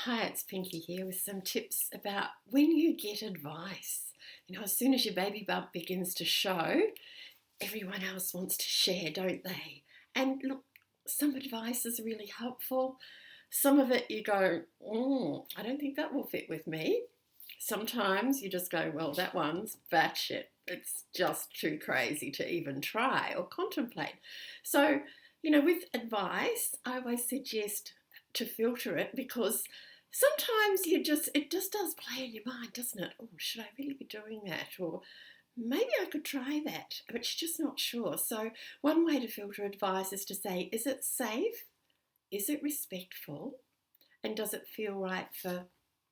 Hi, it's Pinky here with some tips about when you get advice. As soon as your baby bump begins to show, everyone else wants to share, don't they? And look, some advice is really helpful. Some of it you go, I don't think that will fit with me. Sometimes you just go, well, that one's batshit. It's just too crazy to even try or contemplate. So, with advice, I always suggest to filter it because sometimes it just does play in your mind, doesn't it? Oh, should I really be doing that? Or maybe I could try that, but you're just not sure. So, one way to filter advice is to say, is it safe? Is it respectful? And does it feel right for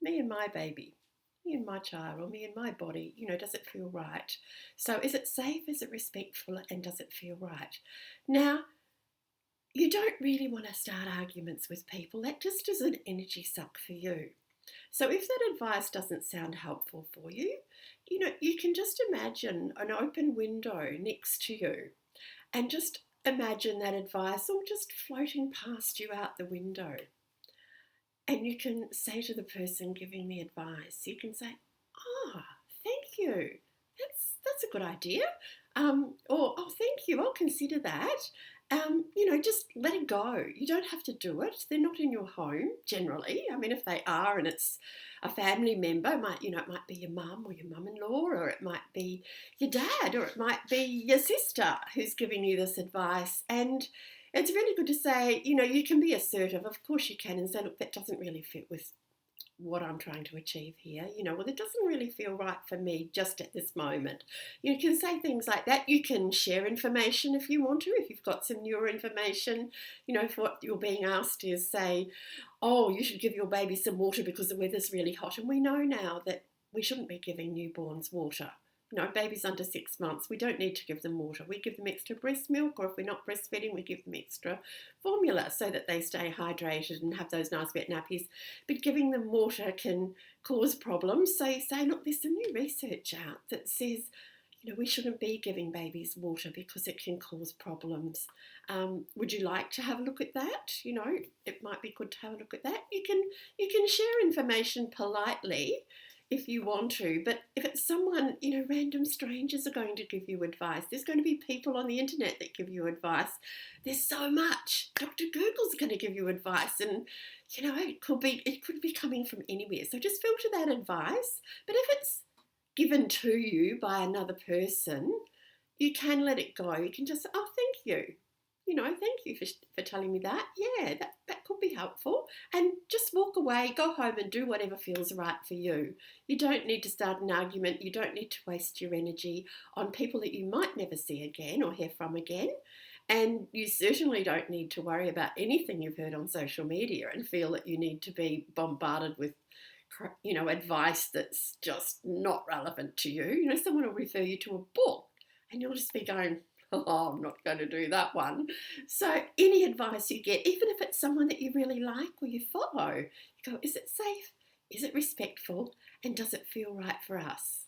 me and my baby, me and my child, or me and my body? Does it feel right? So, is it safe? Is it respectful? And does it feel right? Now, you don't really want to start arguments with people. That just is an energy suck for you. So if that advice doesn't sound helpful for you, you can just imagine an open window next to you and just imagine that advice all just floating past you out the window. And you can say to the person giving the advice, you can say, thank you. That's a good idea. Or, oh, thank you. I'll consider that. Just let it go. You don't have to do it. They're not in your home generally. I mean, if they are and it's a family member, it might be your mum or your mum-in-law, or it might be your dad, or it might be your sister who's giving you this advice. And it's really good to say, you can be assertive. Of course you can, and say, look, that doesn't really fit with what I'm trying to achieve here. Well, it doesn't really feel right for me just at this moment. You can say things like that. You can share information if you want to. If you've got some newer information, if what you're being asked is, say, oh, you should give your baby some water because the weather's really hot. And we know now that we shouldn't be giving newborns water. Babies under 6 months, we don't need to give them water. We give them extra breast milk, or if we're not breastfeeding, we give them extra formula so that they stay hydrated and have those nice wet nappies. But giving them water can cause problems. So you say, look, there's some new research out that says, we shouldn't be giving babies water because it can cause problems. Would you like to have a look at that? It might be good to have a look at that. You can share information politely if you want to, but if it's someone, random strangers are going to give you advice. There's going to be people on the internet that give you advice. There's so much. Dr. Google's going to give you advice, and it could be coming from anywhere. So just filter that advice. But if it's given to you by another person, you can let it go. You can just say, oh, thank you. Thank you for telling me that. Yeah, that could be helpful. And just walk away, go home and do whatever feels right for you. You don't need to start an argument. You don't need to waste your energy on people that you might never see again or hear from again. And you certainly don't need to worry about anything you've heard on social media and feel that you need to be bombarded with advice that's just not relevant to you. Someone will refer you to a book and you'll just be going, oh, I'm not going to do that one. So any advice you get, even if it's someone that you really like or you follow, you go, is it safe? Is it respectful? And does it feel right for us?